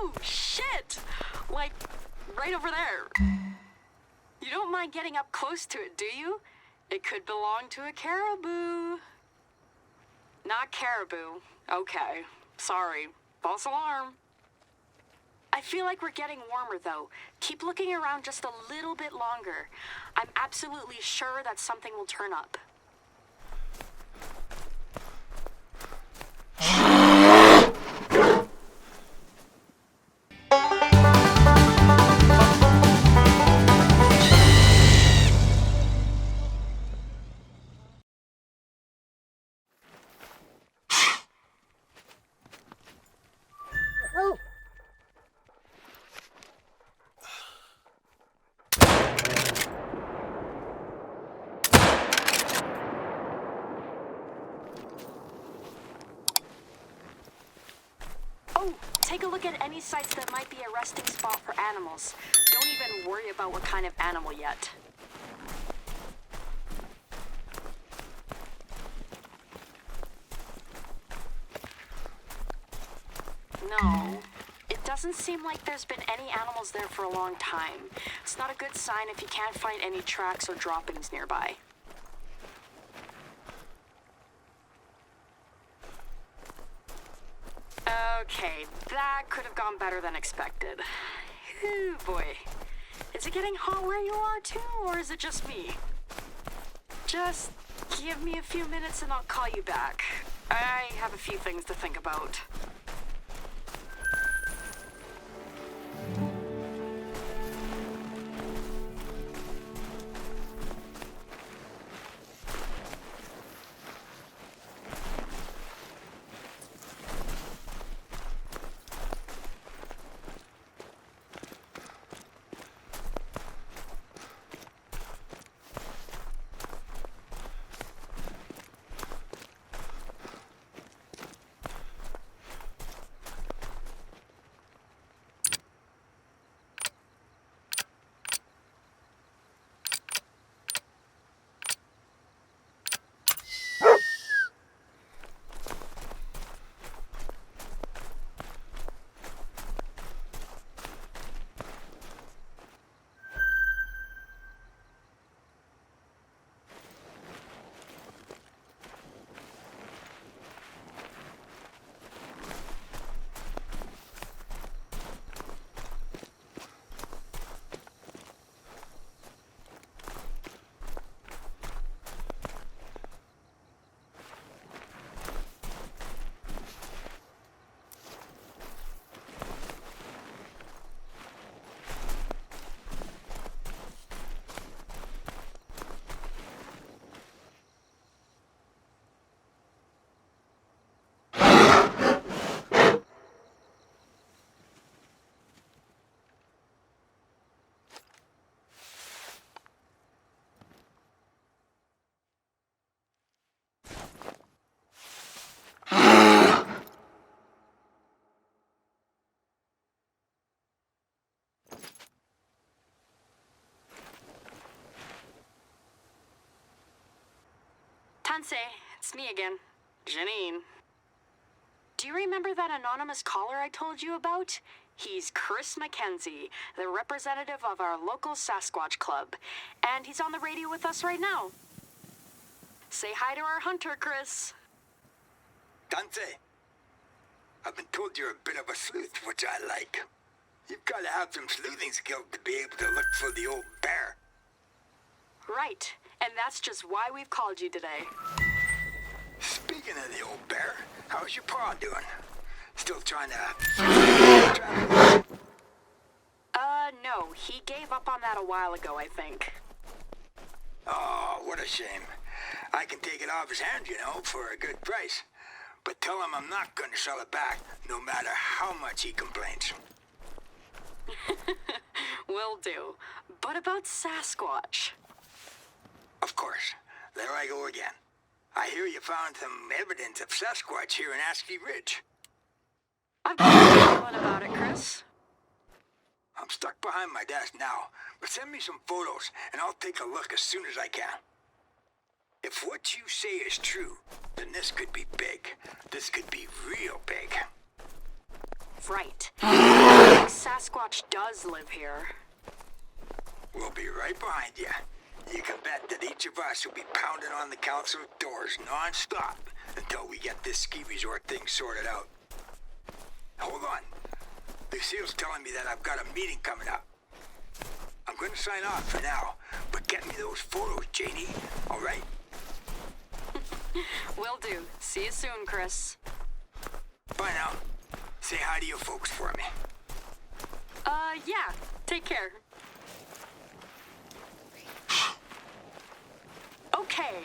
Oh, shit! Like, right over there. You don't mind getting up close to it, do you? It could belong to a caribou. Not caribou. Okay. Sorry. False alarm. I feel like we're getting warmer, though. Keep looking around just a little bit longer. I'm absolutely sure that something will turn up. Take a look at any sites that might be a resting spot for animals. Don't even worry about what kind of animal yet. No, it doesn't seem like there's been any animals there for a long time. It's not a good sign if you can't find any tracks or droppings nearby. Okay, that could have gone better than expected. Ooh, boy. Is it getting hot where you are too, or is it just me? Just give me a few minutes and I'll call you back. I have a few things to think about. Tansei, it's me again, Janine. Do you remember that anonymous caller I told you about? He's Chris Mackenzie, the representative of our local Sasquatch club, and he's on the radio with us right now. Say hi to our hunter, Chris. Tansei, I've been told you're a bit of a sleuth, which I like. You've got to have some sleuthing skills to be able to look for the old bear. Right, and that's just why we've called you today. Speaking of the old bear, how's your paw doing? Still trying to... No, he gave up on that a while ago, I think. Oh, what a shame. I can take it off his hands, you know, for a good price. But tell him I'm not going to sell it back, no matter how much he complains. Will do. But about Sasquatch? Of course. There I go again. I hear you found some evidence of Sasquatch here in Askey Ridge. I've got a feeling about it, Chris. I'm stuck behind my desk now, but send me some photos and I'll take a look as soon as I can. If what you say is true, then this could be big. This could be real big. Right. Sasquatch does live here. We'll be right behind you. You can bet that each of us will be pounding on the council doors non-stop until we get this ski resort thing sorted out. Hold on. Lucille's telling me that I've got a meeting coming up. I'm gonna sign off for now, but get me those photos, Janie, all right? Will do. See you soon, Chris. Bye now. Say hi to your folks for me. Yeah. Take care. Okay.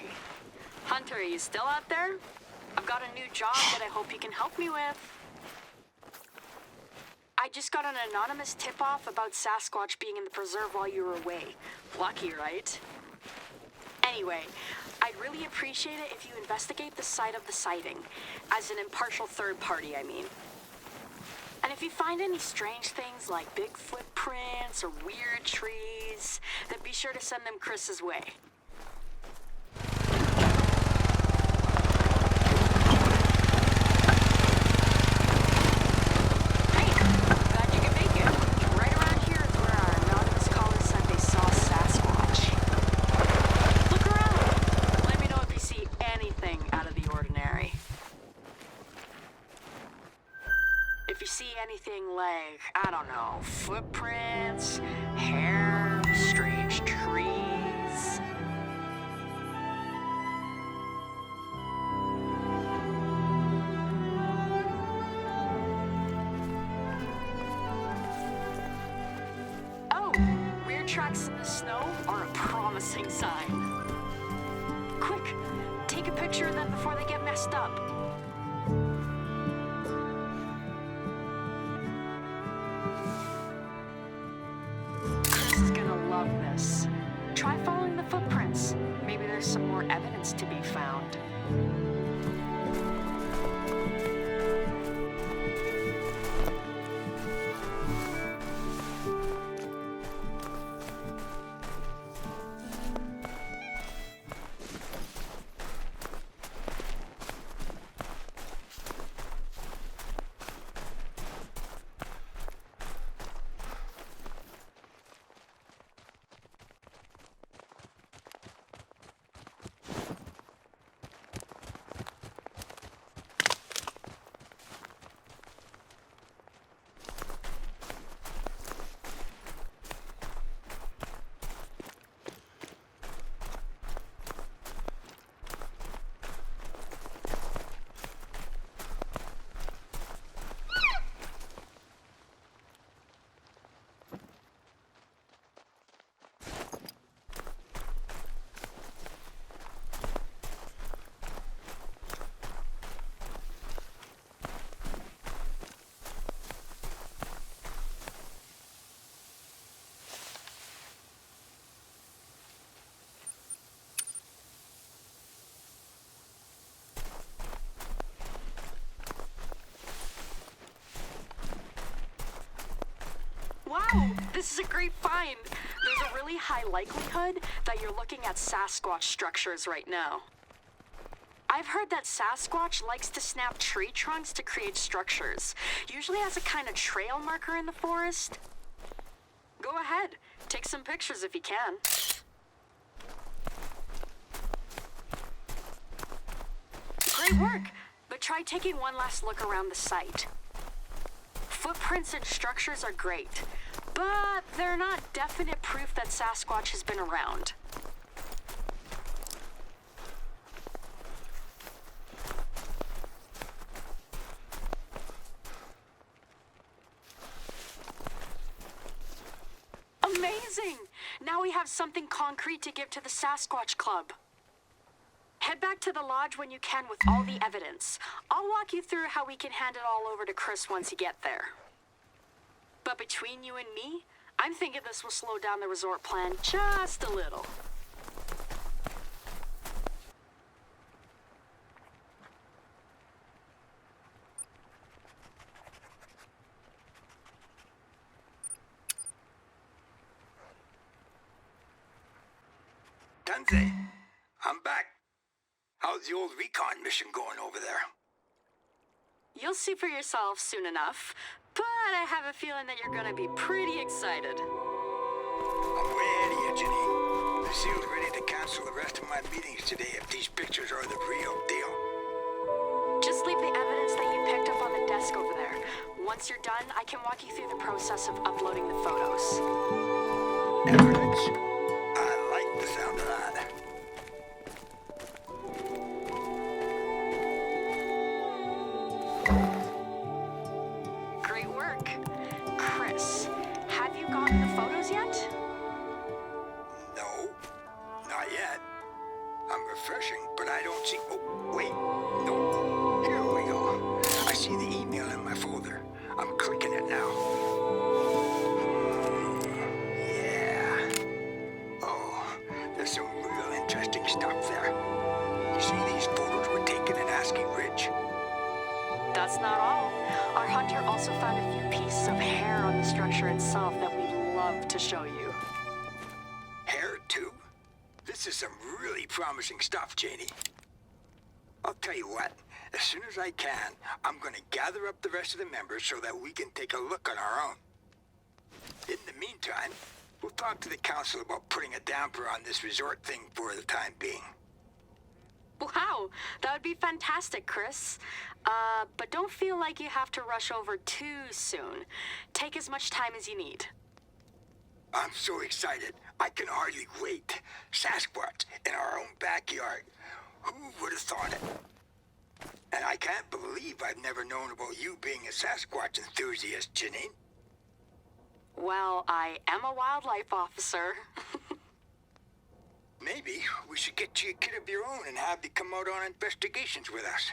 Hunter, are you still out there? I've got a new job that I hope you can help me with. I just got an anonymous tip-off about Sasquatch being in the preserve while you were away. Lucky, right? Anyway, I'd really appreciate it if you investigate the site of the sighting. As an impartial third party, I mean. And if you find any strange things like big footprints or weird trees, then be sure to send them Chris's way. Anything like, I don't know, footprints, hair, strange trees. Oh, weird tracks in the snow are a promising sign. Quick, take a picture of them before they get messed up. This. Try following the footprints. Maybe there's some more evidence to be found. Wow, this is a great find. There's a really high likelihood that you're looking at Sasquatch structures right now. I've heard that Sasquatch likes to snap tree trunks to create structures, usually as a kind of trail marker in the forest. Go ahead, take some pictures if you can. Great work, but try taking one last look around the site. Footprints and structures are great, but they're not definite proof that Sasquatch has been around. Amazing! Now we have something concrete to give to the Sasquatch Club. Head back to the lodge when you can with all the evidence. I'll walk you through how we can hand it all over to Chris once you get there. But between you and me, I'm thinking this will slow down the resort plan just a little. Tunze, I'm back. How's the old recon mission going over there? You'll see for yourself soon enough, but I have a feeling that you're gonna be pretty excited. I'm ready, Janine. The SEAL's ready to cancel the rest of my meetings today if these pictures are the real deal. Just leave the evidence that you picked up on the desk over there. Once you're done, I can walk you through the process of uploading the photos. Evidence? I like the sound of that. Great work. Chris, have you gotten the photos yet? No, not yet. I'm refreshing, but I don't see... Oh, wait. No. Here we go. I see the email in my folder. I'm clicking it now. Yeah. Oh, there's some real interesting stuff there. You see these photos were taken in ASCII Ridge? That's not all. Our hunter also found a few pieces of hair on the structure itself that we'd love to show you. Hair, too? This is some really promising stuff, Janie. I'll tell you what. As soon as I can, I'm going to gather up the rest of the members so that we can take a look on our own. In the meantime, we'll talk to the council about putting a damper on this resort thing for the time being. Wow, that would be fantastic, Chris. But don't feel like you have to rush over too soon. Take as much time as you need. I'm so excited. I can hardly wait. Sasquatch in our own backyard. Who would have thought it? And I can't believe I've never known about you being a Sasquatch enthusiast, Janine. Well, I am a wildlife officer. Maybe we should get you a kid of your own and have you come out on investigations with us.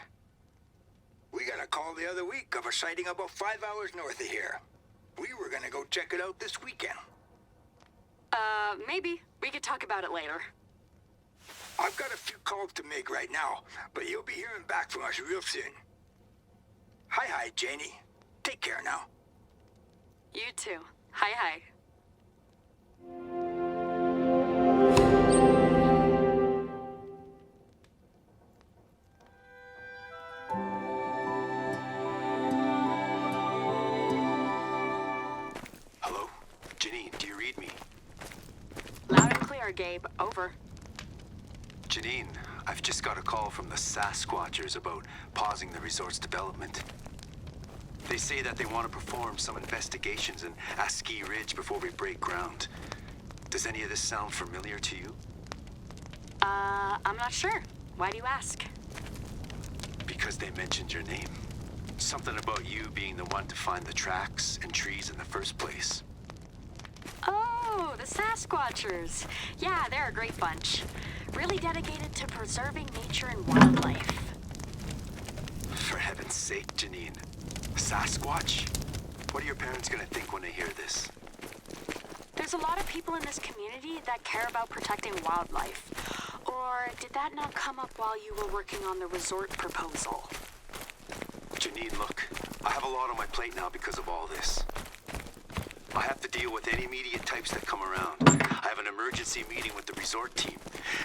We got a call the other week of a sighting about 5 hours north of here. We were gonna go check it out this weekend. Maybe. We could talk about it later. I've got a few calls to make right now, but you'll be hearing back from us real soon. Hi, Janie. Take care now. You too. Hi. Hello? Janine, do you read me? Loud and clear, Gabe. Over. Janine, I've just got a call from the Sasquatchers about pausing the resort's development. They say that they want to perform some investigations in ASCII Ridge before we break ground. Does any of this sound familiar to you? I'm not sure. Why do you ask? Because they mentioned your name. Something about you being the one to find the tracks and trees in the first place. Oh, the Sasquatchers. Yeah, they're a great bunch. Really dedicated to preserving nature and wildlife. For heaven's sake, Janine. Sasquatch? What are your parents gonna think when they hear this? There's a lot of people in this community that care about protecting wildlife. Or did that not come up while you were working on the resort proposal? Janine, look, I have a lot on my plate now because of all this. I have to deal with any media types that come around. I have an emergency meeting with the resort team,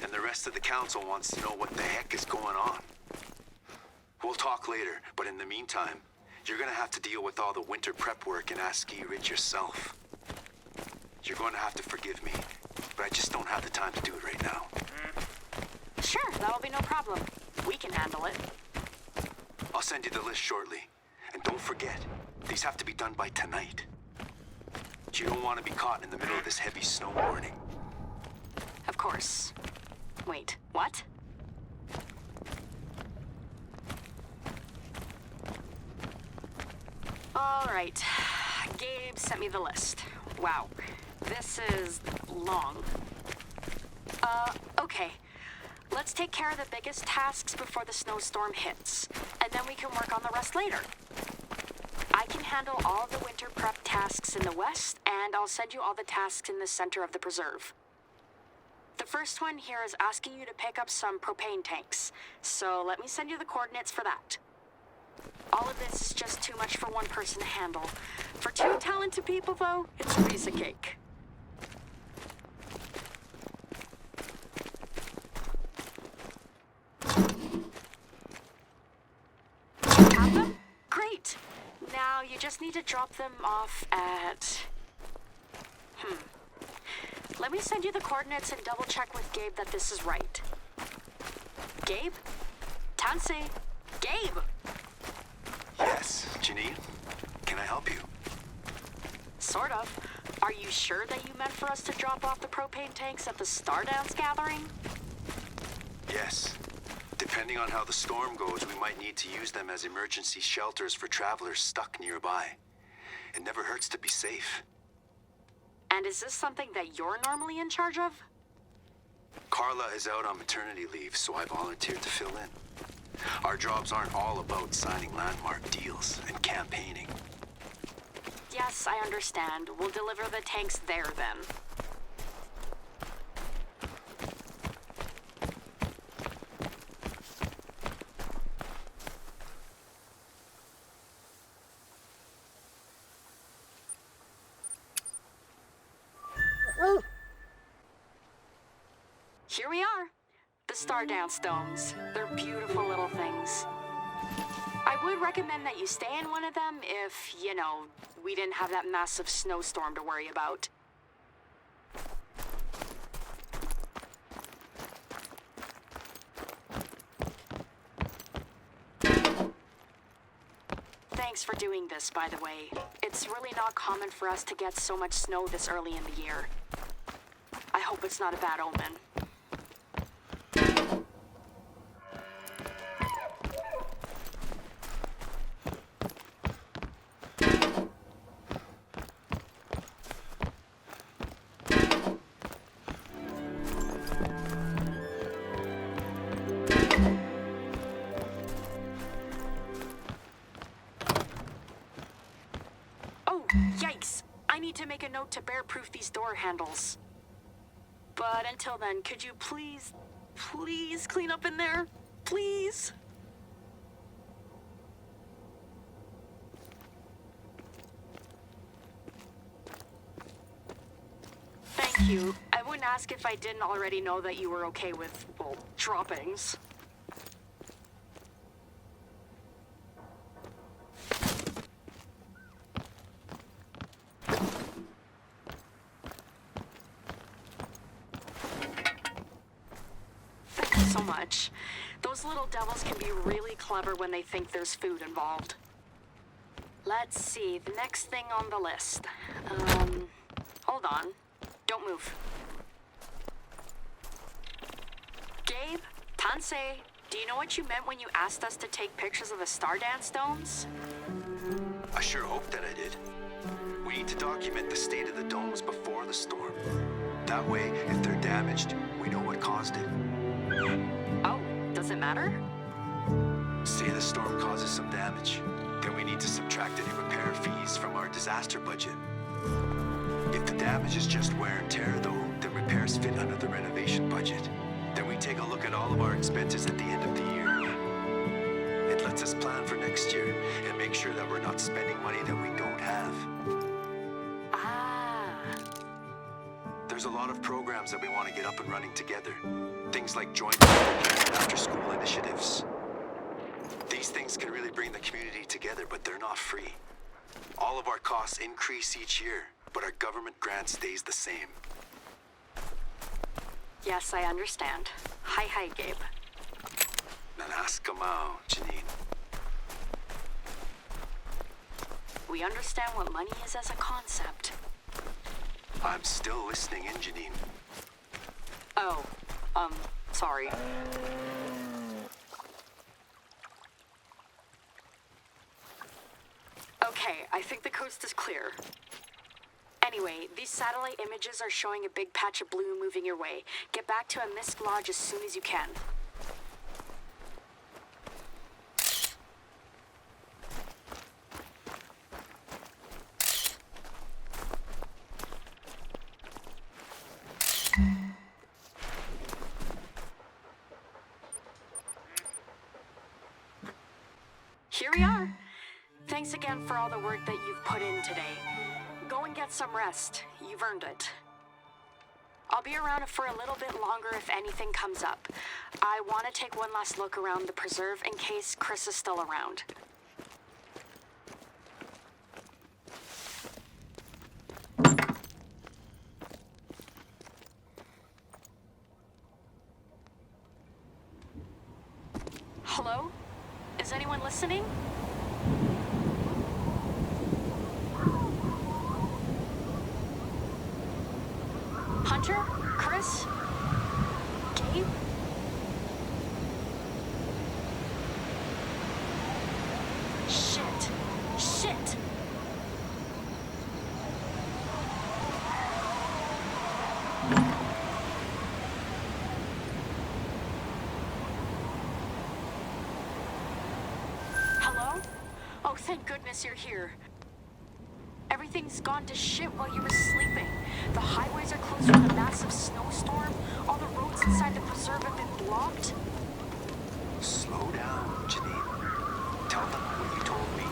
and the rest of the council wants to know what the heck is going on. We'll talk later, but in the meantime, you're gonna have to deal with all the winter prep work in ASCII Ridge yourself. You're going to have to forgive me, but I just don't have the time to do it right now. Sure, that'll be no problem. We can handle it. I'll send you the list shortly. And don't forget, these have to be done by tonight. You don't want to be caught in the middle of this heavy snow warning. Of course. Wait, what? All right. Gabe sent me the list. Wow. This is long. Okay. Let's take care of the biggest tasks before the snowstorm hits, and then we can work on the rest later. I can handle all the winter prep tasks in the west, and I'll send you all the tasks in the center of the preserve. The first one here is asking you to pick up some propane tanks, so let me send you the coordinates for that. All of this is just too much for one person to handle. For two talented people, though, it's a piece of cake. Have them? Now, you just need to drop them off at... Let me send you the coordinates and double check with Gabe that this is right. Gabe? Tansei? Gabe! Yes, Janine? Can I help you? Sort of. Are you sure that you meant for us to drop off the propane tanks at the Stardance gathering? Yes. Depending on how the storm goes, we might need to use them as emergency shelters for travelers stuck nearby. It never hurts to be safe. And is this something that you're normally in charge of? Carla is out on maternity leave, so I volunteered to fill in. Our jobs aren't all about signing landmark deals and campaigning. Yes, I understand. We'll deliver the tanks there then. Here we are, the Stardance domes. They're beautiful little things. I would recommend that you stay in one of them if, you know, we didn't have that massive snowstorm to worry about. Thanks for doing this, by the way. It's really not common for us to get so much snow this early in the year. I hope it's not a bad omen. Yikes! I need to make a note to bear-proof these door handles. But until then, could you please clean up in there? Please? Thank you. I wouldn't ask if I didn't already know that you were okay with, well, droppings. So much. Those little devils can be really clever when they think there's food involved. Let's see, the next thing on the list. Hold on. Don't move. Gabe, Tansei, do you know what you meant when you asked us to take pictures of the Stardance domes? I sure hope that I did. We need to document the state of the domes before the storm. That way, if they're damaged, we know what caused it. Oh, does it matter? Say the storm causes some damage, then we need to subtract any repair fees from our disaster budget. If the damage is just wear and tear though, then repairs fit under the renovation budget. Then we take a look at all of our expenses at the end of the year. It lets us plan for next year and make sure that we're not spending money that we don't have. There's a lot of programs that we want to get up and running together. Things like joint and after-school initiatives. These things can really bring the community together, but they're not free. All of our costs increase each year, but our government grant stays the same. Yes, I understand. Hi, Gabe. Nanaskamau, Janine. We understand what money is as a concept. I'm still listening in, Janine. Oh, sorry. Okay, I think the coast is clear. Anyway, these satellite images are showing a big patch of blue moving your way. Get back to a mist lodge as soon as you can. Here we are. Thanks again for all the work that you've put in today. Go and get some rest. You've earned it. I'll be around for a little bit longer if anything comes up. I want to take one last look around the preserve in case Chris is still around. listening? Hunter? Chris? Gabe? Shit. Shit! Hello? Oh, thank goodness you're here. Everything's gone to shit while you were sleeping. The highways are closed from a massive snowstorm. All the roads inside the preserve have been blocked. Slow down, Janine. Tell them what you told me.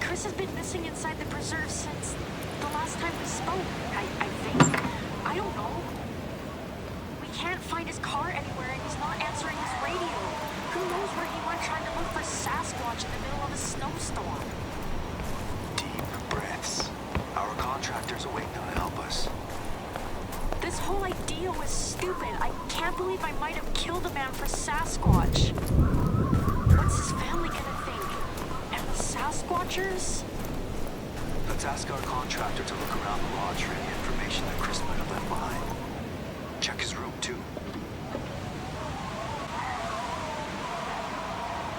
Chris has been missing inside the preserve since the last time we spoke, I think. I don't know. We can't find his car anywhere and he's not answering his radio. Who knows where he went trying to look for Sasquatch in the middle of a snowstorm? Deep breaths. Our contractor's awake now to help us. This whole idea was stupid. I can't believe I might have killed a man for Sasquatch. What's his family gonna think? And the Sasquatchers? Let's ask our contractor to look around the lodge for any information that Chris might have left behind. Check his room, too.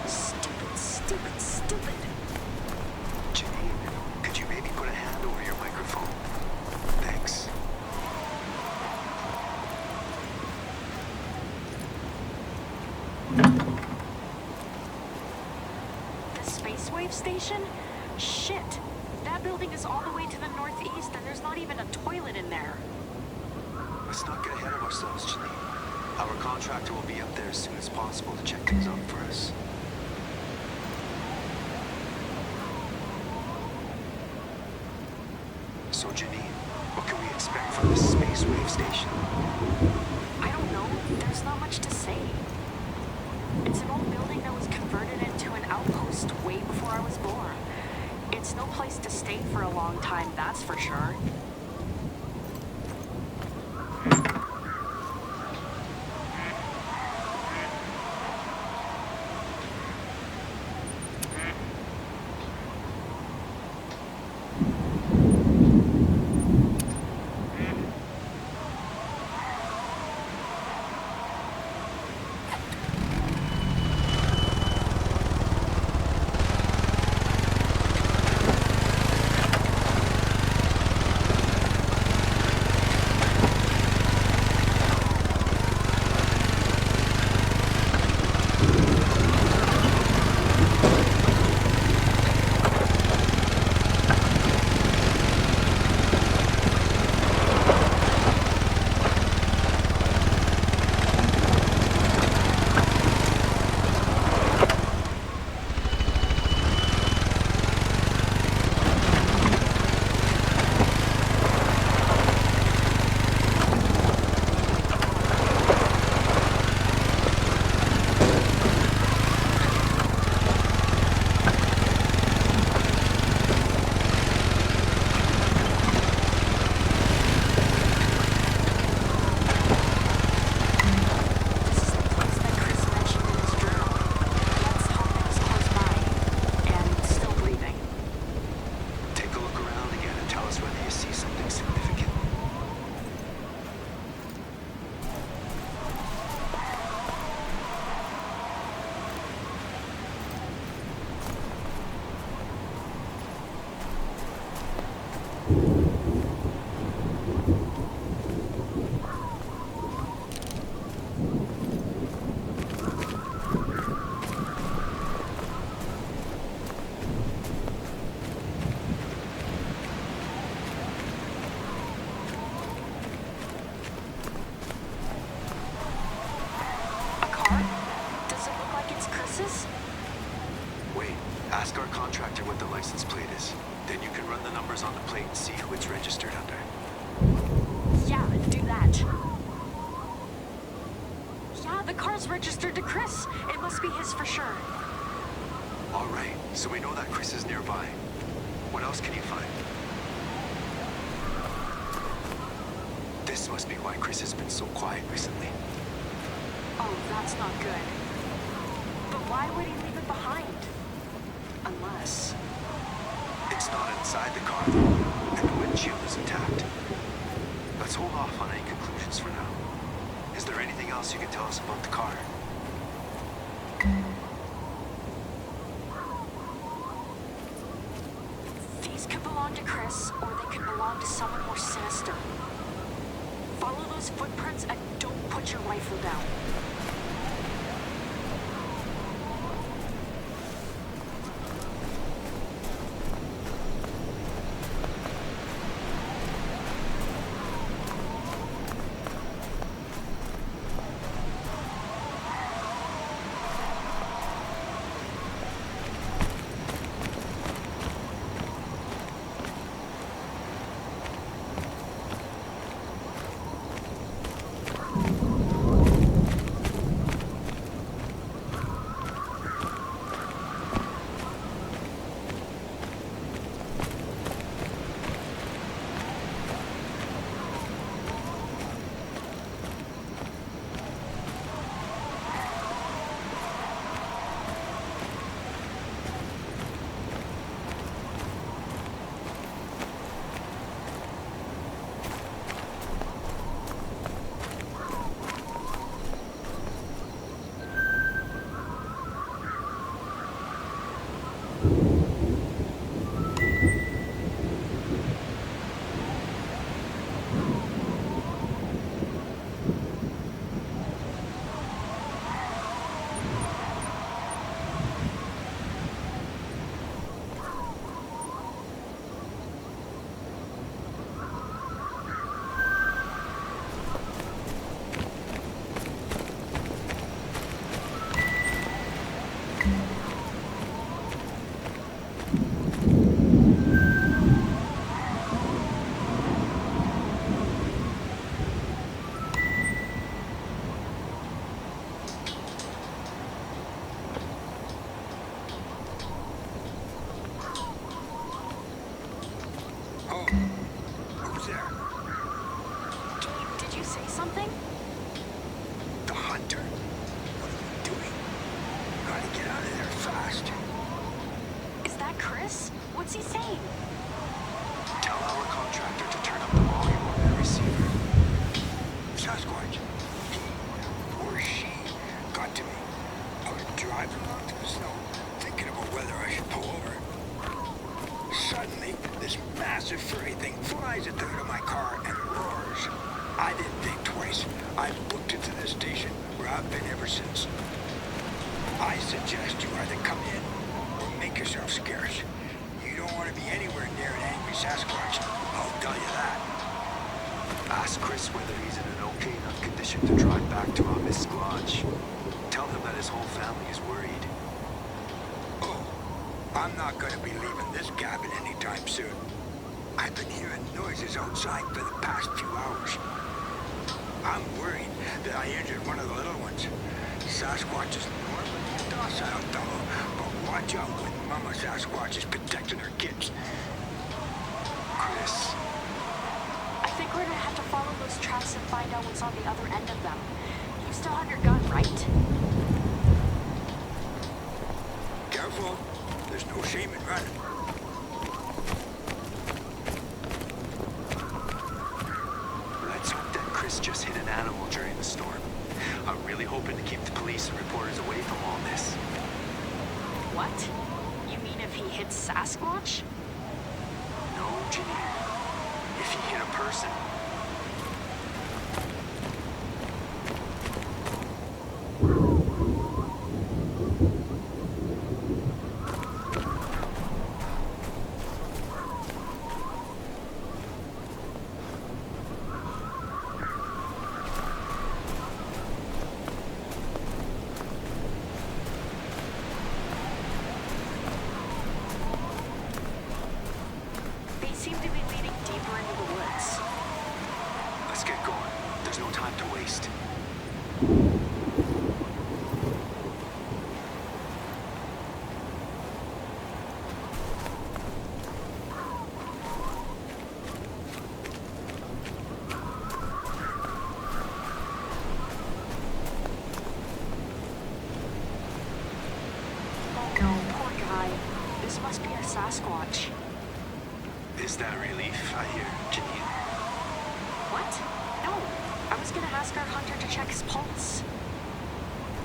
Stupid, stupid, stupid. Janine, could you maybe put a hand over your microphone? Thanks. The Space Wave Station? Shit. That building is all the way to the northeast and there's not even a toilet in there. Let's not get ahead of ourselves, Janine. Our contractor will be up there as soon as possible to check things out for us. So, Janine, what can we expect from this Space Wave Station? I don't know. There's not much to say. It's an old building that was converted into an outpost way before I was born. It's no place to stay for a long time, that's for sure. Ask our contractor what the license plate is. Then you can run the numbers on the plate and see who it's registered under. Yeah, do that. Yeah, the car's registered to Chris. It must be his for sure. All right, so we know that Chris is nearby. What else can you find? This must be why Chris has been so quiet recently. Oh, that's not good. But why would he leave a left behind. Unless... It's not inside the car, though, and the windshield is intact. Let's hold off on any conclusions for now. Is there anything else you can tell us about the car? These could belong to Chris, or they could belong to someone more sinister. Follow those footprints and don't put your rifle down. Something? The Hunter. What are we doing? Gotta get out of there fast. Is that Chris? What's he saying? Tell our contractor to turn up the volume on that receiver. Sasquatch. He or she got to me. I was driving along through the snow, thinking about whether I should pull over. Suddenly, this massive furry thing flies at the hood of my car and roars. I didn't think twice. I booked it to this station where I've been ever since. I suggest you either come in or make yourself scarce. You don't want to be anywhere near an angry Sasquatch. I'll tell you that. Ask Chris whether he's in an okay enough condition to drive back to our Miss Lodge. Tell him that his whole family is worried. Oh, I'm not going to be leaving this cabin anytime soon. I've been hearing noises outside for the past few hours. I'm worried that I injured one of the little ones. Sasquatch is normally a docile fellow, but watch out when Mama Sasquatch is protecting her kids. Chris. I think we're gonna have to follow those tracks and find out what's on the other end of them. You still have your gun, right? Careful. There's no shame in running. Let's hope that Chris just hit an animal during the storm. I'm really hoping to keep the police and reporters away from all this. What? You mean if he hits Sasquatch? No, Janine. If he hit a person. Seem to be leading deeper into the woods. Let's get going. There's no time to waste. Oh Sasquatch. Is that a relief, I hear, Janine? What? No. I was gonna ask our hunter to check his pulse.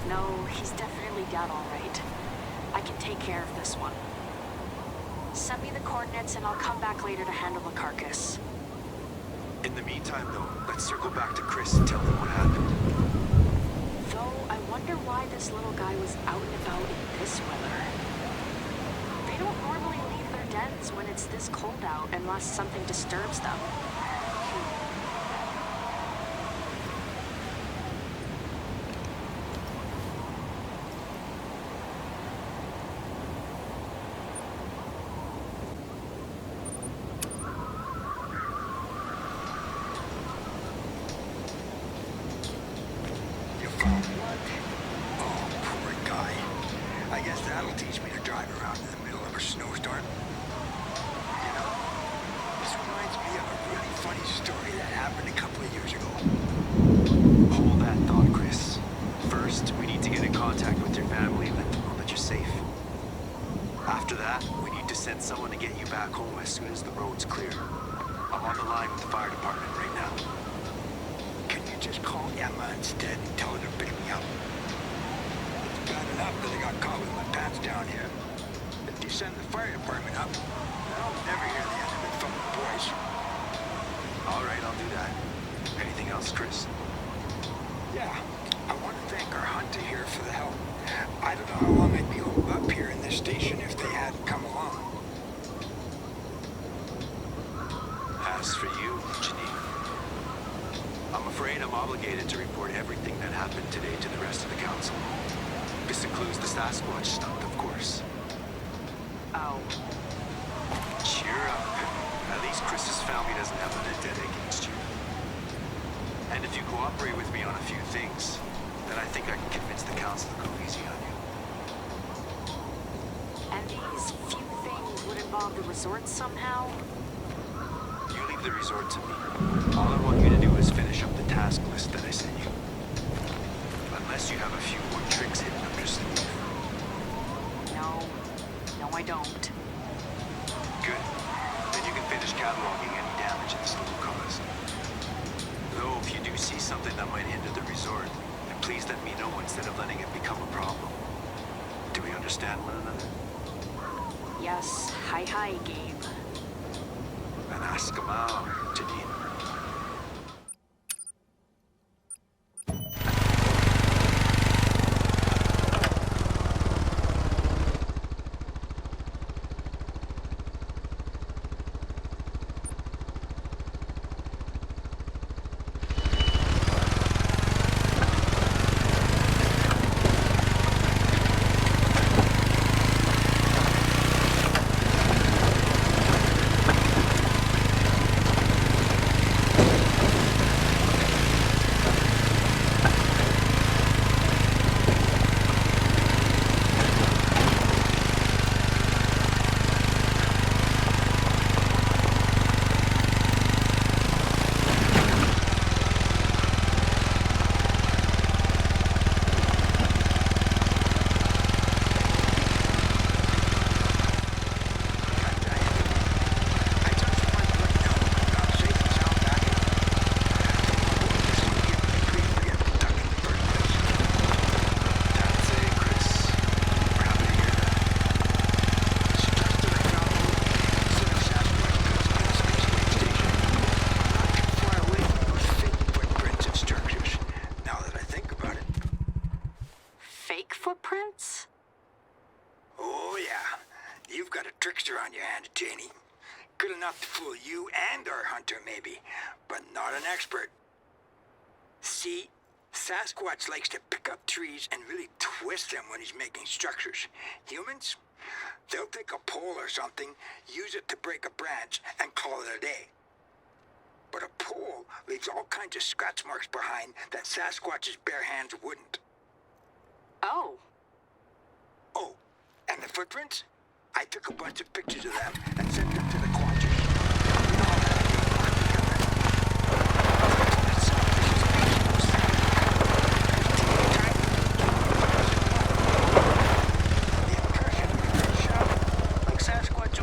No, he's definitely dead, all right. I can take care of this one. Send me the coordinates and I'll come back later to handle the carcass. In the meantime, though, let's circle back to Chris and tell him what happened. Though, I wonder why this little guy was out and about in this weather. They don't normally leave their dens when it's this cold out unless something disturbs them. You found one? Oh, poor guy. I guess that'll teach me to drive around in the middle of a snowstorm. You know, this reminds me of a really funny story that happened a couple of years ago. Hold that thought, Chris. First, we need to get in contact with your family and let them know that you're safe. After that, we need to send someone to get you back home as soon as the road's clear. I'm on the line with the fire department right now. Can you just call Emma instead and tell her to pick me up? It's bad enough that I got caught with my pants down here. If you send the fire department up, I'll never hear the end of it from the boys. All right, I'll do that. Anything else, Chris? Yeah, I want to thank our hunter here for the help. I don't know how long I'd be holed up here in this station if they hadn't come along. As for you, Janine, I'm afraid I'm obligated to report everything that happened today to the rest of the council. This includes the Sasquatch stunt, of course. Oh. Cheer up. At least Chris's family doesn't have a vendetta against you. And if you cooperate with me on a few things, then I think I can convince the council to go easy on you. And these few things would involve the resort somehow? You leave the resort to me. All I want you to do is finish up the task list that I sent you. Unless you have a few more tricks hidden up your sleeve. No. No, I don't. Good. Then you can finish cataloging any damage this little caused. Though, if you do see something that might hinder the resort, then please let me know instead of letting it become a problem. Do we understand one another? Yes. Hi, Gabe. And ask him out, Janine. Footprints? Oh, yeah. You've got a trickster on your hands, Janie. Good enough to fool you and our hunter, maybe, but not an expert. See, Sasquatch likes to pick up trees and really twist them when he's making structures. Humans, they'll take a pole or something, use it to break a branch, and call it a day. But a pole leaves all kinds of scratch marks behind that Sasquatch's bare hands wouldn't. Oh. Oh, and the footprints? I took a bunch of pictures of them and sent them to the Quatchers. You know how that like Sasquatch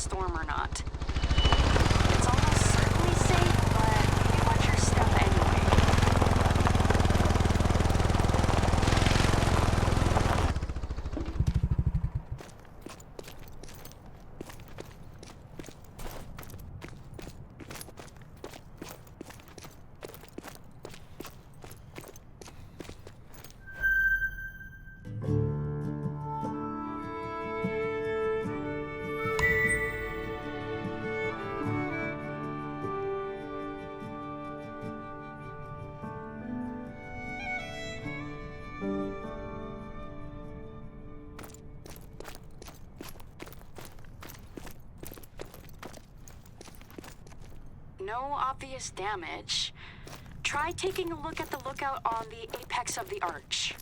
storm or not. It's almost certainly safe, but you watch your step anyway. No obvious damage. Try taking a look at the lookout on the apex of the arch.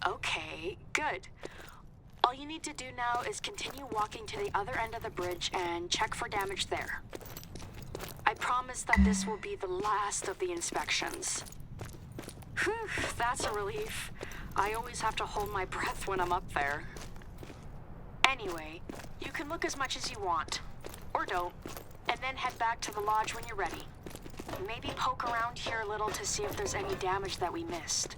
Okay, good. All you need to do now is continue walking to the other end of the bridge and check for damage there. I promise that this will be the last of the inspections. Whew, that's a relief. I always have to hold my breath when I'm up there. Anyway, you can look as much as you want, or don't, and then head back to the lodge when you're ready. Maybe poke around here a little to see if there's any damage that we missed.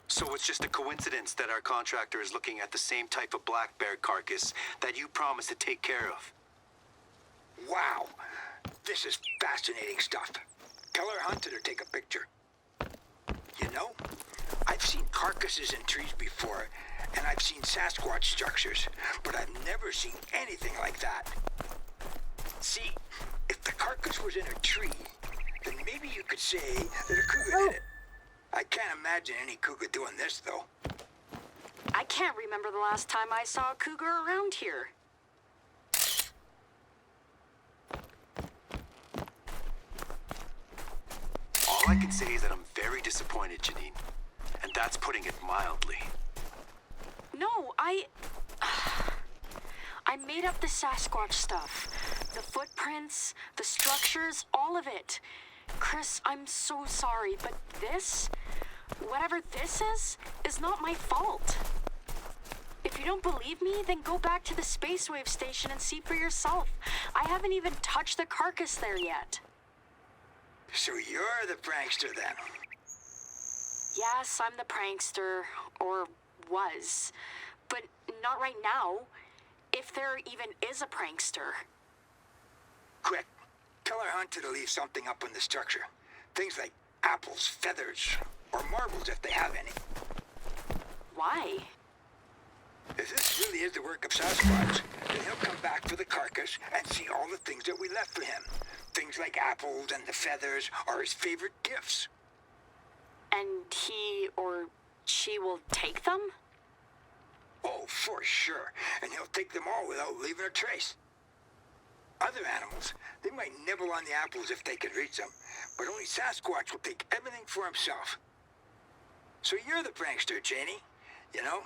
So it's just a coincidence that our contractor is looking at the same type of black bear carcass that you promised to take care of. Wow, this is fascinating stuff. Tell our hunter to take a picture. You know, I I've seen carcasses in trees before, and I've seen Sasquatch structures, but I've never seen anything like that. See, if the carcass was in a tree, then maybe you could say that a cougar did it. I can't imagine any cougar doing this, though. I can't remember the last time I saw a cougar around here. All I can say is that I'm very disappointed, Janine. And that's putting it mildly. No, I made up the Sasquatch stuff. The footprints, the structures, all of it. Chris, I'm so sorry, but this, whatever this is not my fault. If you don't believe me, then go back to the Space Wave Station and see for yourself. I haven't even touched the carcass there yet. So you're the prankster then? Yes, I'm the prankster, or was, but not right now, if there even is a prankster. Quick, tell our hunter to leave something up on the structure. Things like apples, feathers, or marbles if they have any. Why? If this really is the work of Sasquatch, then he'll come back for the carcass and see all the things that we left for him. Things like apples and the feathers are his favorite gifts. And he or she will take them? Oh, for sure. And he'll take them all without leaving a trace. Other animals, they might nibble on the apples if they can reach them, but only Sasquatch will take everything for himself. So you're the prankster, Janie. You know,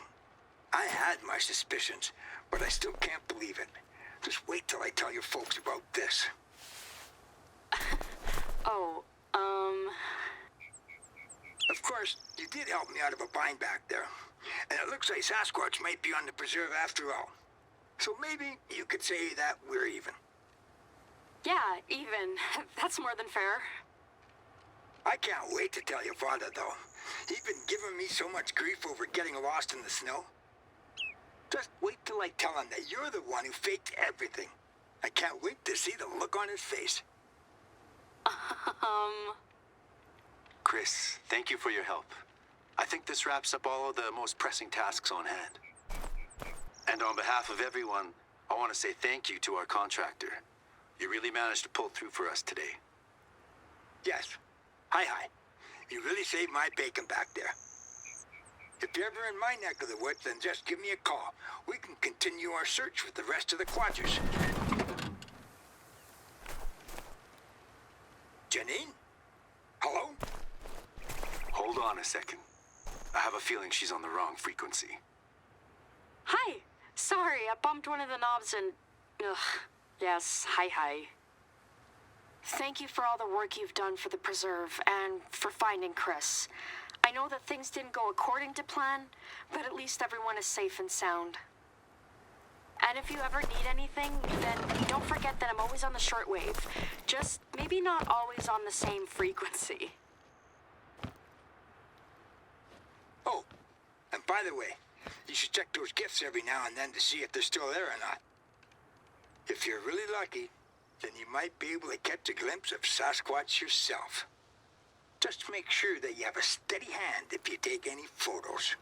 I had my suspicions, but I still can't believe it. Just wait till I tell your folks about this. Oh, Of course, you did help me out of a bind back there. And it looks like Sasquatch might be on the preserve after all. So maybe you could say that we're even. yeah, even. That's more than fair. I can't wait to tell your father, though. He's been giving me so much grief over getting lost in the snow. Just wait till I tell him that you're the one who faked everything. I can't wait to see the look on his face. Chris, thank you for your help. I think this wraps up all of the most pressing tasks on hand. And on behalf of everyone, I want to say thank you to our contractor. You really managed to pull through for us today. Yes. Hi. You really saved my bacon back there. If you're ever in my neck of the woods, then just give me a call. We can continue our search with the rest of the Quadgers. Janine? Hello? Hold on a second. I have a feeling she's on the wrong frequency. Hi. Sorry, I bumped one of the knobs and... Ugh. Yes, hi. Thank you for all the work you've done for the preserve and for finding Chris. I know that things didn't go according to plan, but at least everyone is safe and sound. And if you ever need anything, then don't forget that I'm always on the shortwave. Just maybe not always on the same frequency. Oh, and by the way, you should check those gifts every now and then to see if they're still there or not. If you're really lucky, then you might be able to catch a glimpse of Sasquatch yourself. Just make sure that you have a steady hand if you take any photos.